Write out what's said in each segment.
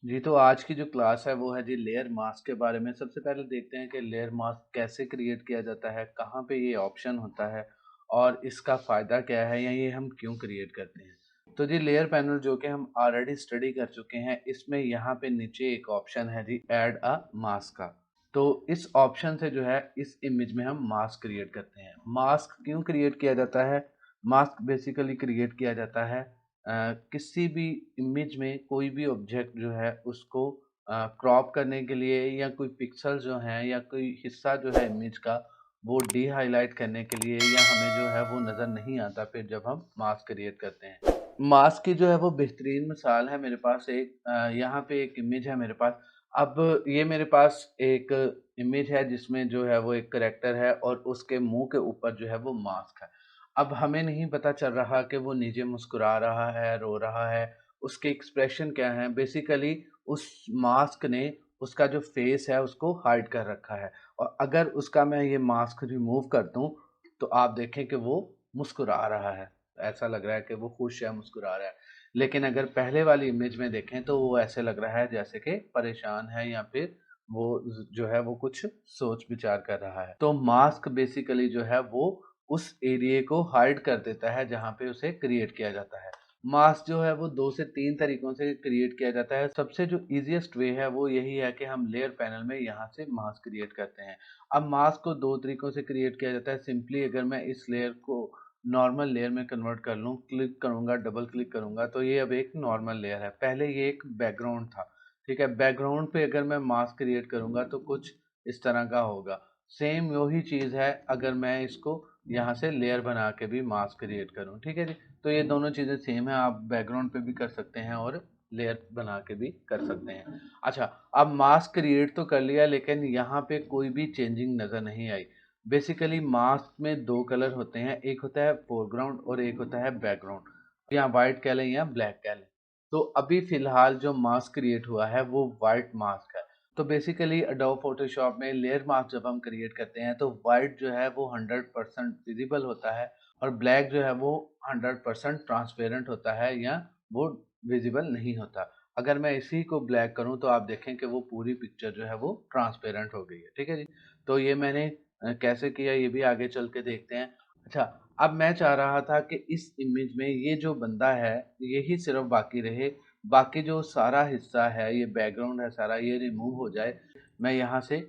जी, तो आज की जो क्लास है वो है जी लेयर मास्क के बारे में। सबसे पहले देखते हैं कि लेयर मास्क कैसे क्रिएट किया जाता है, कहाँ पे ये ऑप्शन होता है और इसका फ़ायदा क्या है या ये हम क्यों क्रिएट करते हैं। तो जी लेयर पैनल जो कि हम ऑलरेडी स्टडी कर चुके हैं, इसमें यहाँ पे नीचे एक ऑप्शन है जी ऐड अ मास्क का। तो इस ऑप्शन से जो है इस इमेज में हम मास्क क्रिएट करते हैं। मास्क क्यों क्रिएट किया जाता है? मास्क बेसिकली क्रिएट किया जाता है किसी भी इमेज में कोई भी ऑब्जेक्ट जो है उसको क्रॉप करने के लिए या कोई पिक्सल जो है या कोई हिस्सा जो है इमेज का वो डी हाईलाइट करने के लिए या हमें जो है वो नज़र नहीं आता फिर जब हम मास्क क्रिएट करते हैं। मास्क की जो है वो बेहतरीन मिसाल है मेरे पास एक यहाँ पे एक इमेज है मेरे पास। अब ये मेरे पास एक इमेज है जिसमें जो है वो एक करैक्टर है और उसके मुँह के ऊपर जो है वो मास्क है। अब हमें नहीं पता चल रहा कि वो नीचे मुस्कुरा रहा है, रो रहा है, उसके एक्सप्रेशन क्या हैं। बेसिकली उस मास्क ने उसका जो फेस है उसको हाइड कर रखा है और अगर उसका मैं ये मास्क रिमूव कर दूँ, तो आप देखें कि वो मुस्कुरा रहा है। ऐसा लग रहा है कि वो खुश है, मुस्कुरा रहा है। लेकिन अगर पहले वाली इमेज में देखें तो वो ऐसे लग रहा है जैसे कि परेशान है या फिर वो जो है वो कुछ सोच विचार कर रहा है। तो मास्क बेसिकली जो है वो उस एरिया को हाइड कर देता है जहाँ पे उसे क्रिएट किया जाता है। मास्क जो है वो 2 से 3 तरीकों से क्रिएट किया जाता है। सबसे जो ईज़ीएस्ट वे है वो यही है कि हम लेयर पैनल में यहाँ से मास्क क्रिएट करते हैं। अब मास्क को 2 तरीकों से क्रिएट किया जाता है। सिंपली अगर मैं इस लेयर को नॉर्मल लेयर में कन्वर्ट कर लूँ, क्लिक करूँगा, डबल क्लिक करूँगा तो ये अब एक नॉर्मल लेयर है। पहले ये एक बैकग्राउंड था, ठीक है? बैकग्राउंड पे अगर मैं मास्क क्रिएट करूँगा तो कुछ इस तरह का होगा। सेम वही चीज़ है अगर मैं इसको यहाँ से लेयर बना के भी मास्क क्रिएट करूँ, ठीक है जी? तो ये दोनों चीज़ें सेम है, आप बैकग्राउंड पे भी कर सकते हैं और लेयर बना के भी कर सकते हैं। अच्छा, अब मास्क क्रिएट तो कर लिया लेकिन यहाँ पे कोई भी चेंजिंग नज़र नहीं आई। बेसिकली मास्क में 2 कलर होते हैं, एक होता है फोरग्राउंड और एक होता है बैकग्राउंड। या व्हाइट कह लें या ब्लैक कह लें। तो अभी फ़िलहाल जो मास्क क्रिएट हुआ है वो व्हाइट मास्क है। तो बेसिकली एडोब फ़ोटोशॉप में लेयर मास्क जब हम क्रिएट करते हैं तो व्हाइट जो है वो 100% विज़िबल होता है और ब्लैक जो है वो 100% ट्रांसपेरेंट होता है या वो विज़िबल नहीं होता। अगर मैं इसी को ब्लैक करूँ तो आप देखें कि वो पूरी पिक्चर जो है वो ट्रांसपेरेंट हो गई है, ठीक है जी? तो ये मैंने कैसे किया ये भी आगे चल के देखते हैं। अच्छा, अब मैं चाह रहा था कि इस इमेज में ये जो बंदा है, यही सिर्फ़ बाकी रहे, बाकी जो सारा हिस्सा है, ये बैकग्राउंड है सारा, ये रिमूव हो जाए। मैं यहाँ से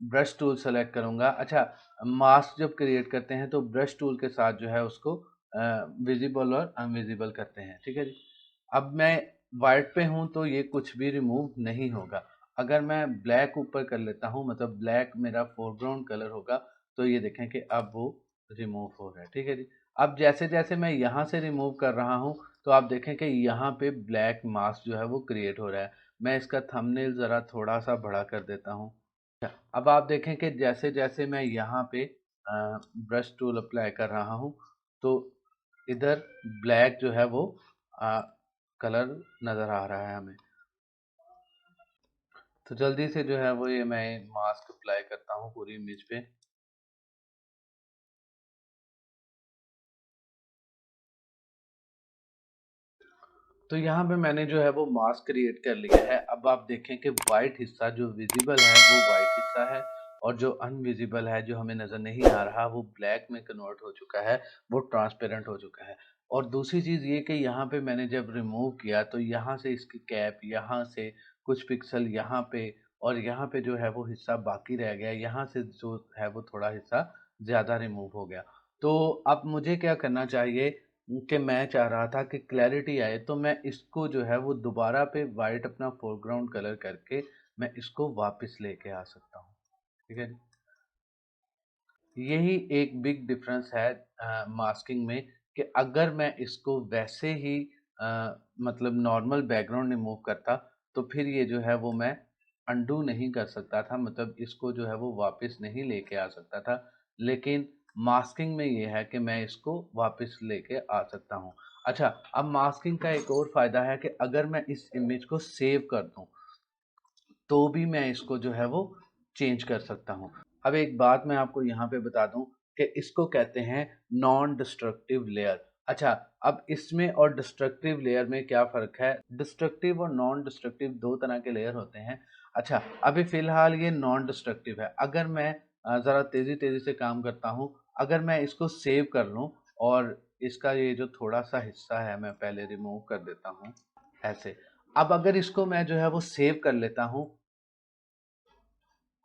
ब्रश टूल सेलेक्ट करूँगा। अच्छा, मास्क जब क्रिएट करते हैं तो ब्रश टूल के साथ जो है उसको विज़िबल और अनविज़िबल करते हैं, ठीक है जी? अब मैं व्हाइट पे हूँ तो ये कुछ भी रिमूव नहीं होगा। अगर मैं ब्लैक ऊपर कर लेता हूँ मतलब ब्लैक मेरा फोरग्राउंड कलर होगा तो ये देखें कि अब वो रिमूव हो रहा है, ठीक है जी। अब जैसे-जैसे मैं यहाँ से रिमूव कर रहा हूँ तो आप देखें कि यहाँ पे ब्लैक मास्क जो है वो क्रिएट हो रहा है। मैं इसका थंबनेल ज़रा थोड़ा-सा बड़ा कर देता हूँ। अब आप देखें कि जैसे-जैसे मैं यहाँ पे ब्रश टूल अप्लाई कर रहा हूँ तो इधर ब्लैक जो है वो अ, कलर नज़र आ रहा है हमें। तो जल्दी से जो है वो ये मैं मास्क अप्लाई करता हूँ पूरी इमेज पे। तो यहाँ पे मैंने जो है वो मास्क क्रिएट कर लिया है। अब आप देखें कि व्हाइट हिस्सा जो विज़िबल है वो व्हाइट हिस्सा है और जो अनविज़िबल है, जो हमें नज़र नहीं आ रहा वो ब्लैक में कन्वर्ट हो चुका है, वो ट्रांसपेरेंट हो चुका है। और दूसरी चीज़ ये कि यहाँ पे मैंने जब रिमूव किया तो यहाँ से इसकी कैप, यहाँ से कुछ पिक्सल यहाँ पे और यहाँ पे जो है वो हिस्सा बाकी रह गया। यहाँ से जो है वो थोड़ा हिस्सा ज़्यादा रिमूव हो गया। तो अब मुझे क्या करना चाहिए कि मैं चाह रहा था कि क्लैरिटी आए तो मैं इसको जो है वो दोबारा पे वाइट अपना फोरग्राउंड कलर करके मैं इसको वापस लेके आ सकता हूँ, ठीक है? यही एक बिग डिफरेंस है मास्किंग में कि अगर मैं इसको वैसे ही मतलब नॉर्मल बैकग्राउंड रिमूव करता तो फिर ये जो है वो मैं अंडू नहीं कर सकता था मतलब इसको जो है वो वापस नहीं लेके आ सकता था लेकिन मास्किंग में ये है कि मैं इसको वापस लेके आ सकता हूँ। अच्छा, अब मास्किंग का एक और फ़ायदा है कि अगर मैं इस इमेज को सेव कर दूँ तो भी मैं इसको जो है वो चेंज कर सकता हूँ। अब एक बात मैं आपको यहाँ पे बता दूँ कि इसको कहते हैं नॉन डिस्ट्रक्टिव लेयर। अच्छा, अब इसमें और डिस्ट्रक्टिव लेयर में क्या फ़र्क है? डिस्ट्रक्टिव और नॉन डिस्ट्रक्टिव 2 तरह के लेयर होते हैं। अच्छा, अभी फ़िलहाल ये नॉन डिस्ट्रक्टिव है। अगर मैं ज़रा तेज़ी-तेज़ी से काम करता हूँ, अगर मैं इसको सेव कर लूँ और इसका ये जो थोड़ा-सा हिस्सा है मैं पहले रिमूव कर देता हूँ, ऐसे। अब अगर इसको मैं जो है वो सेव कर लेता हूँ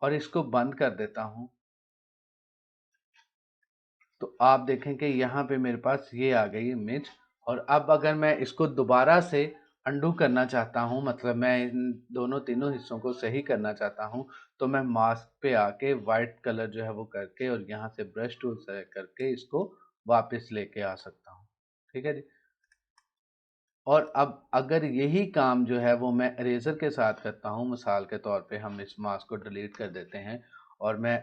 और इसको बंद कर देता हूँ, तो आप देखें कि यहाँ पे मेरे पास ये आ गई इमेज। और अब अगर मैं इसको दोबारा से अंडू करना चाहता हूँ, मतलब मैं इन दोनों तीनों हिस्सों को सही करना चाहता हूँ, तो मैं मास्क पे आके वाइट कलर जो है वो करके और यहाँ से ब्रश टूल सेलेक्ट करके इसको वापस लेके आ सकता हूँ। ठीक है जी। और अब अगर यही काम जो है वो मैं इरेजर के साथ करता हूँ, मिसाल के तौर पे हम इस मास्क को डिलीट कर देते हैं और मैं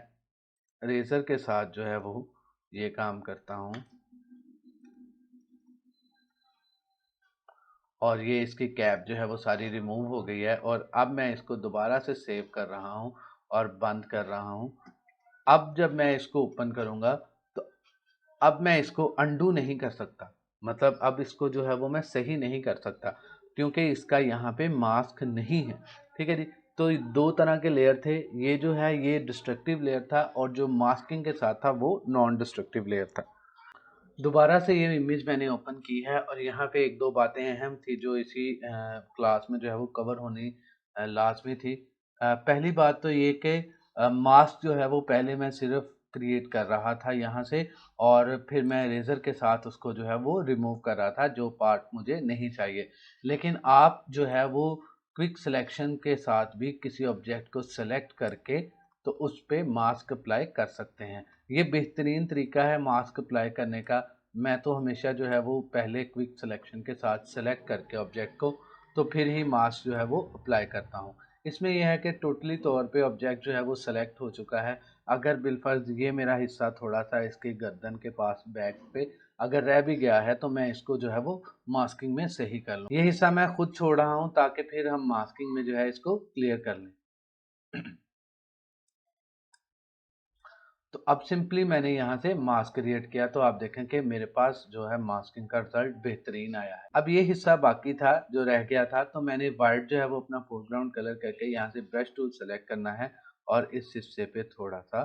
इरेजर के साथ जो है वो ये काम करता हूँ और ये इसकी कैप जो है वो सारी रिमूव हो गई है और अब मैं इसको दोबारा से सेव कर रहा हूँ और बंद कर रहा हूँ। अब जब मैं इसको ओपन करूँगा तो अब मैं इसको अंडू नहीं कर सकता, मतलब अब इसको जो है वो मैं सही नहीं कर सकता क्योंकि इसका यहाँ पे मास्क नहीं है। ठीक है जी। तो 2 तरह के लेयर थे, ये जो है ये डिस्ट्रक्टिव लेयर था और जो मास्किंग के साथ था वो नॉन डिस्ट्रक्टिव लेयर था। दोबारा से ये इमेज मैंने ओपन की है और यहाँ पे एक दो बातें अहम थी जो इसी क्लास में जो है वो कवर होनी लाजमी थी। पहली बात तो ये कि मास्क जो है वो पहले मैं सिर्फ क्रिएट कर रहा था यहाँ से और फिर मैं इरेजर के साथ उसको जो है वो रिमूव कर रहा था जो पार्ट मुझे नहीं चाहिए। लेकिन आप जो है वो क्विक सिलेक्शन के साथ भी किसी ऑब्जेक्ट को सेलेक्ट करके तो उस पे मास्क अप्लाई कर सकते हैं। ये बेहतरीन तरीका है मास्क अप्लाई करने का। मैं तो हमेशा जो है वो पहले क्विक सिलेक्शन के साथ सेलेक्ट करके ऑब्जेक्ट को तो फिर ही मास्क जो है वो अप्लाई करता हूँ। इसमें यह है कि टोटली तौर पे ऑब्जेक्ट जो है वो सेलेक्ट हो चुका है। अगर बिलफर्ज ये मेरा हिस्सा थोड़ा सा इसकी गर्दन के पास बैक पे अगर रह भी गया है तो मैं इसको जो है वो मास्किंग में सही कर लूँ। ये हिस्सा मैं खुद छोड़ रहा हूँ ताकि फिर हम मास्किंग में जो है इसको क्लियर कर लें। तो अब सिंपली मैंने यहाँ से मास्क क्रिएट किया तो आप देखें कि मेरे पास जो है मास्किंग का रिजल्ट बेहतरीन आया है। अब ये हिस्सा बाकी था जो रह गया था तो मैंने वाइट जो है वो अपना फोरग्राउंड कलर करके यहाँ से ब्रश टूल सेलेक्ट करना है और इस हिस्से पे थोड़ा सा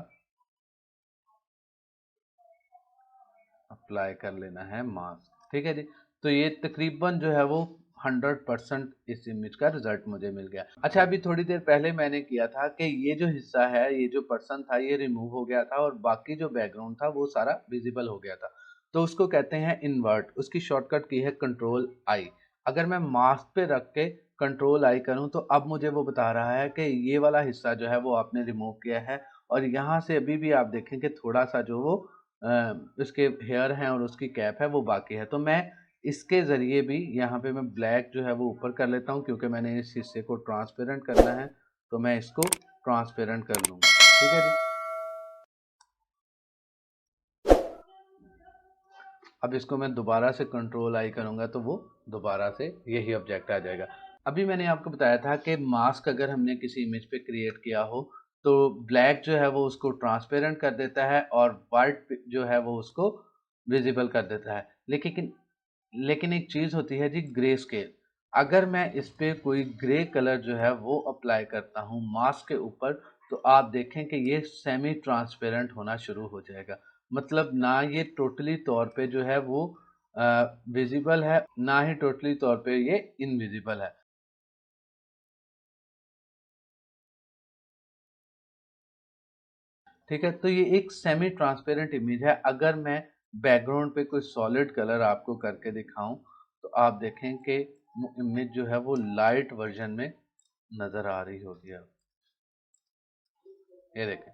अप्लाई कर लेना है मास्क। ठीक है जी। तो ये तकरीबन जो है वो 100% इस इमेज का रिजल्ट मुझे मिल गया। अच्छा, अभी थोड़ी देर पहले मैंने किया था कि ये जो हिस्सा है ये जो पर्सन था ये रिमूव हो गया था और बाकी जो बैकग्राउंड था वो सारा विजिबल हो गया था। तो उसको कहते हैं इन्वर्ट, उसकी शॉर्टकट की है कंट्रोल आई। अगर मैं मास्क पे रख के कंट्रोल आई करूं तो अब मुझे वो बता रहा है कि ये वाला हिस्सा जो है वो आपने रिमूव किया है और यहाँ से अभी भी आप देखें कि थोड़ा सा जो वो उसके हेयर हैं और उसकी कैप है वो बाकी है। तो मैं इसके ज़रिए भी यहाँ पे मैं ब्लैक जो है वो ऊपर कर लेता हूँ क्योंकि मैंने इस हिस्से को ट्रांसपेरेंट करना है तो मैं इसको ट्रांसपेरेंट कर लूँगा। ठीक है जी। अब इसको मैं दोबारा से कंट्रोल आई करूँगा तो वो दोबारा से यही ऑब्जेक्ट आ जाएगा। अभी मैंने आपको बताया था कि मास्क अगर हमने किसी इमेज पे क्रिएट किया हो तो ब्लैक जो है वो उसको ट्रांसपेरेंट कर देता है और वाइट जो है वो उसको विजिबल कर देता है। लेकिन एक चीज़ होती है जी, ग्रे स्केल। अगर मैं इस पे कोई ग्रे कलर जो है वो अप्लाई करता हूँ मास्क के ऊपर तो आप देखें कि ये सेमी ट्रांसपेरेंट होना शुरू हो जाएगा। मतलब ना ये टोटली तौर पे जो है वो विजिबल है, ना ही टोटली तौर पे ये इनविजिबल है। ठीक है, तो ये एक सेमी ट्रांसपेरेंट इमेज है। अगर मैं बैकग्राउंड पे कोई सॉलिड कलर आपको करके दिखाऊं तो आप देखें कि इमेज जो है वो लाइट वर्जन में नजर आ रही होगी। अब ये देखें।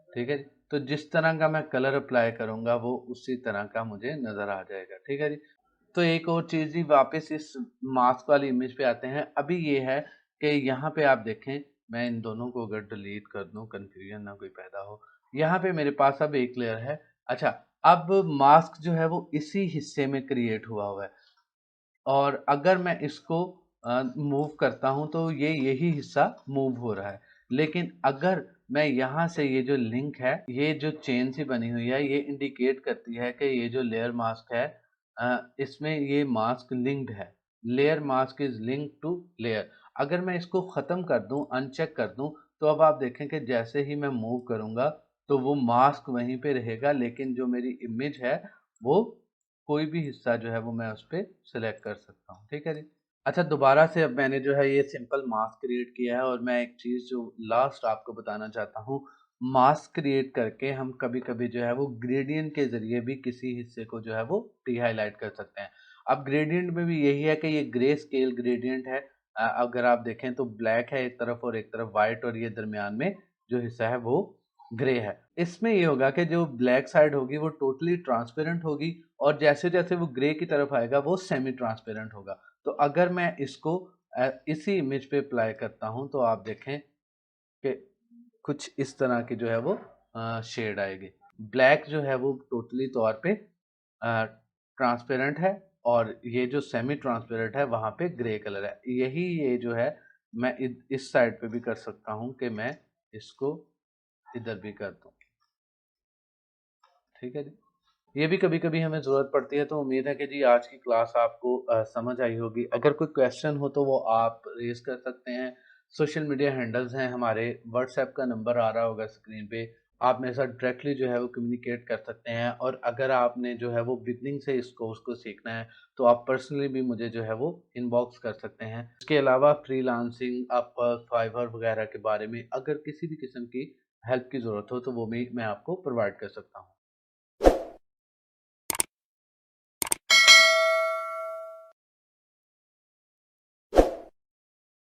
ठीक है जी। तो जिस तरह का मैं कलर अप्लाई करूंगा वो उसी तरह का मुझे नजर आ जाएगा। ठीक है जी। तो एक और चीज ही वापस इस मास्क वाली इमेज पे आते हैं। अभी ये है कि यहाँ पे आप देखें, मैं इन दोनों को अगर डिलीट कर दूं कंफ्यूजन ना कोई पैदा हो। यहाँ पे मेरे पास अब एक लेयर है। अच्छा, अब मास्क जो है वो इसी हिस्से में क्रिएट हुआ है और अगर मैं इसको मूव करता हूँ तो ये यही हिस्सा मूव हो रहा है। लेकिन अगर मैं यहाँ से ये जो लिंक है, ये जो चेन सी बनी हुई है ये इंडिकेट करती है कि ये जो लेयर मास्क है इसमें ये मास्क लिंक्ड है। Layer mask is linked to layer. अगर मैं इसको ख़त्म कर दूँ, अनचेक कर दूँ, तो अब आप देखें कि जैसे ही मैं मूव करूँगा, तो वो मास्क वहीं पे रहेगा, लेकिन जो मेरी इमेज है, वो कोई भी हिस्सा जो है वो मैं उसपे सिलेक्ट कर सकता हूँ। ठीक है जी? अच्छा, दोबारा से अब मैंने जो है ये सिंपल मास्क क्रिएट किया है और मैं एक चीज़ जो लास्ट आपको बताना चाहता हूँ, मास्क क्रिएट करके हम कभी-कभी जो है वो ग्रेडिएंट के ज़रिए भी किसी हिस्से को जो है वो डी-हाइलाइट कर सकते हैं। अब ग्रेडिएंट में भी यही है कि ये ग्रे स्केल ग्रेडिएंट है। अगर आप देखें तो ब्लैक है एक तरफ और एक तरफ व्हाइट, और ये दरमियान में जो हिस्सा है वो ग्रे है। इसमें ये होगा कि जो ब्लैक साइड होगी वो टोटली ट्रांसपेरेंट होगी, और जैसे-जैसे वो ग्रे की तरफ आएगा वो सेमी ट्रांसपेरेंट होगा। तो अगर मैं इसको इसी इमेज पे अप्लाई करता हूँ, तो आप देखें कि कुछ इस तरह की जो है वो शेड आएगी। ब्लैक जो है वो टोटली तौर पे ट्रांसपेरेंट है, और ये जो सेमी ट्रांसपेरेंट है वहाँ पे ग्रे कलर है। यही ये जो है मैं इस साइड पे भी कर सकता हूँ कि मैं इसको इधर भी कर दूँ। ठीक है जी। ये भी कभी-कभी हमें ज़रूरत पड़ती है, तो उम्मीद है कि जी आज की क्लास आपको समझ आई होगी। अगर कोई क्वेश्चन हो तो वो आप रेज़ कर सकते हैं। सोशल मीडिया हैंडल्स हैं हमारे, व्हाट्सएप का नंबर आ रहा होगा स्क्रीन पे। आप मेरे साथ डायरेक्टली जो है वो कम्युनिकेट कर सकते हैं, और अगर आपने जो है वो बिगिनिंग से इस कोर्स को सीखना है, तो आप पर्सनली भी मुझे जो है वो इनबॉक्स कर सकते हैं। इसके अलावा फ्रीलांसिंग, अपवर्क, फाइवर वगैरह के बारे में अगर किसी भी किस्म की हेल्प की ज़रूरत हो, तो वो भी मैं आपको प्रोवाइड कर सकता हूँ।